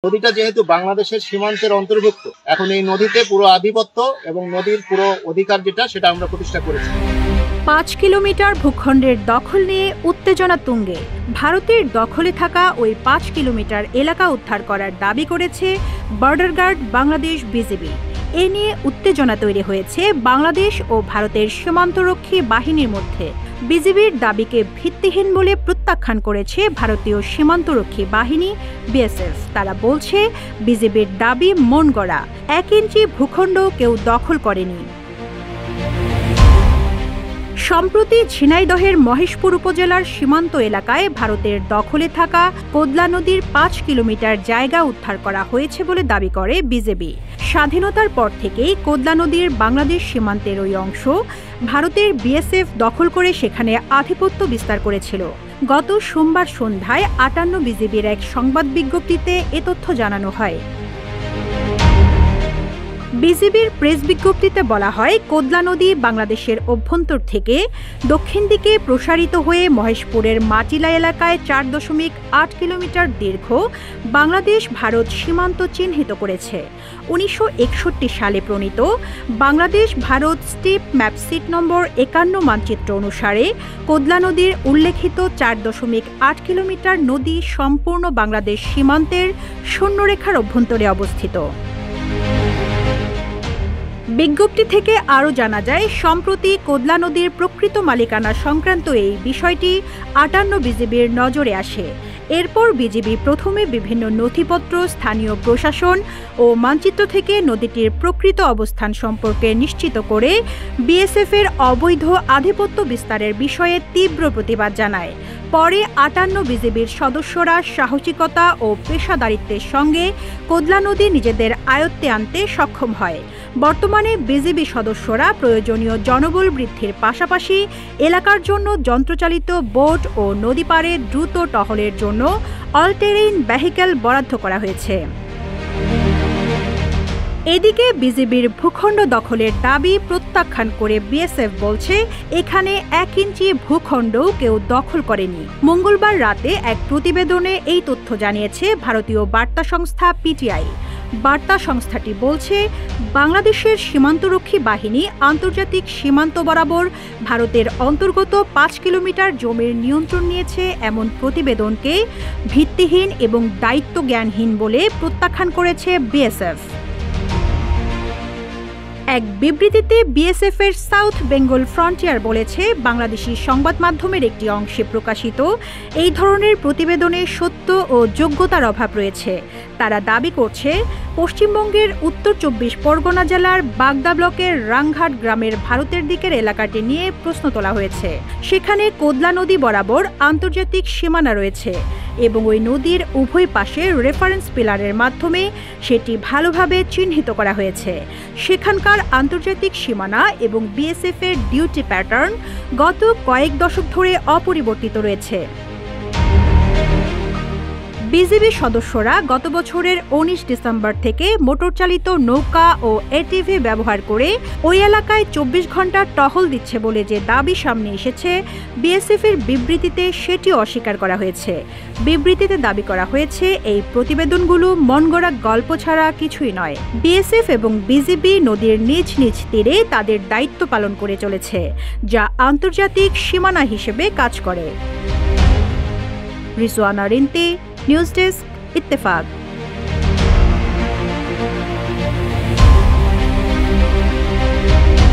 নদীটা যেহেতু বাংলাদেশের সীমান্তের অন্তর্ভুক্ত, এখন এই নদীতে পুরো আধিপত্য এবং নদীর পুরো অধিকার সেটা আমরা প্রতিষ্ঠা করেছি। ৫ কিলোমিটার ভূখণ্ডের দখল নিয়ে উত্তেজনা তুঙ্গে। ভারতের দখলে থাকা ওই ৫ কিলোমিটার এলাকা উদ্ধার করার দাবি করেছে বর্ডার গার্ড বাংলাদেশ বিজিবি। এ নিয়ে উত্তেজনা তৈরি হয়েছে বাংলাদেশ ও ভারতের সীমান্তরক্ষী বাহিনীর মধ্যে। বিজিবির দাবিকে ভিত্তিহীন বলে প্রত্যাখ্যান করেছে ভারতীয় সীমান্তরক্ষী বাহিনী বিএসএফ। তারা বলছে, বিজিবির দাবি মন গড়া, ১ ইঞ্চি ভূখণ্ড কেউ দখল করেনি। সম্প্রতি ঝিনাইদহের মহেশপুর উপজেলার সীমান্ত এলাকায় ভারতের দখলে থাকা কোদলা নদীর ৫ কিলোমিটার জায়গা উদ্ধার করা হয়েছে বলে দাবি করে বিজেপি। স্বাধীনতার পর থেকেই কোদলা নদীর বাংলাদেশ সীমান্তের ওই অংশ ভারতের বিএসএফ দখল করে সেখানে আধিপত্য বিস্তার করেছিল। গত সোমবার সন্ধ্যায় ৫৮ বিজিবির এক সংবাদ বিজ্ঞপ্তিতে এ তথ্য জানানো হয়। বিজিবির প্রেস বিজ্ঞপ্তিতে বলা হয়, কোদলা নদী বাংলাদেশের অভ্যন্তর থেকে দক্ষিণ দিকে প্রসারিত হয়ে মহেশপুরের মাটিলা এলাকায় ৪.৮ কিলোমিটার দীর্ঘ বাংলাদেশ ভারত সীমান্ত চিহ্নিত করেছে। ১৯৬১ সালে প্রণীত বাংলাদেশ ভারত স্টেপ ম্যাপ সিট নম্বর ৫১ মানচিত্র অনুসারে কোদলা নদীর উল্লেখিত ৪.৮ কিলোমিটার নদী সম্পূর্ণ বাংলাদেশ সীমান্তের শূন্যরেখার অভ্যন্তরে অবস্থিত। বিজ্ঞপ্তি থেকে আরও জানা যায়, সম্প্রতি কোদলা নদীর প্রকৃত মালিকানা সংক্রান্ত এই বিষয়টি ৫৮ বিজিবির নজরে আসে। এরপর বিজিবি প্রথমে বিভিন্ন নথিপত্র, স্থানীয় প্রশাসন ও মানচিত্র থেকে নদীটির প্রকৃত অবস্থান সম্পর্কে নিশ্চিত করে বিএসএফের অবৈধ আধিপত্য বিস্তারের বিষয়ে তীব্র প্রতিবাদ জানায়। পরে ৫৮ বিজিবির সদস্যরা সাহসিকতা ও পেশাদারিত্বের সঙ্গে কোদলা নদী নিজেদের আয়ত্তে আনতে সক্ষম হয়। বর্তমানে বিজিবি সদস্যরা প্রয়োজনীয় জনবল বৃদ্ধির পাশাপাশি এলাকার জন্য যন্ত্রচালিত বোট ও নদী পাড়ে দ্রুত টহলের জন্য অল টেরেইন ভেহিক্যাল বরাদ্দ করা হয়েছে। এদিকে বিজিবির ভূখণ্ড দখলের দাবি প্রত্যাখ্যান করে বিএসএফ বলছে, এখানে ১ ইঞ্চি ভূখণ্ডও কেউ দখল করেনি। মঙ্গলবার রাতে এক প্রতিবেদনে এই তথ্য জানিয়েছে ভারতীয় বার্তা সংস্থা পিটিআই। বার্তা সংস্থাটি বলছে, বাংলাদেশের সীমান্তরক্ষী বাহিনী আন্তর্জাতিক সীমান্ত বরাবর ভারতের অন্তর্গত ৫ কিলোমিটার জমির নিয়ন্ত্রণ নিয়েছে এমন প্রতিবেদনকে ভিত্তিহীন এবং দায়িত্বজ্ঞানহীন বলে প্রত্যাখ্যান করেছে বিএসএফ। এক বিবৃতিতে বিএসএফের সাউথ বেঙ্গল ফ্রন্টিয়ার বলেছে, বাংলাদেশি সংবাদ মাধ্যমের একটি অংশে প্রকাশিত এই ধরনের প্রতিবেদনে সত্য ও যোগ্যতার অভাব রয়েছে। তারা দাবি করছে, পশ্চিমবঙ্গের উত্তর ২৪ পরগনা জেলার বাগদা ব্লকের রাংঘাট গ্রামের ভারতের দিকের এলাকাটি নিয়ে প্রশ্ন তোলা হয়েছে। সেখানে কোদলা নদী বরাবর আন্তর্জাতিক সীমানা রয়েছে এবং ওই নদীর উভয় পাশে রেফারেন্স পিলারের মাধ্যমে সেটি ভালোভাবে চিহ্নিত করা হয়েছে। সেখানকার আন্তর্জাতিক সীমানা এবং বিএসএফের ডিউটি প্যাটার্ন গত কয়েক দশক ধরে অপরিবর্তিত রয়েছে। বিজিবি সদস্যরা গত বছরের ১৯ ডিসেম্বর থেকে মোটরচালিত নৌকা ও এটিভি ব্যবহার করে ওই এলাকায় ২৪ ঘন্টা টহল দিচ্ছে বলে যে দাবি সামনে এসেছে, বিএসএফের বিবৃতিতে সেটি অস্বীকার করা হয়েছে। বিবৃতিতে দাবি করা হয়েছে, এই প্রতিবেদনগুলো মনগড়া গল্প ছাড়া কিছুই নয়। বিএসএফ এবং বিজিবি নদীর নিজ নিজ তীরে তাদের দায়িত্ব পালন করে চলেছে, যা আন্তর্জাতিক সীমানা হিসেবে কাজ করে। Rizwana Rinti, news desk, Ittefaq.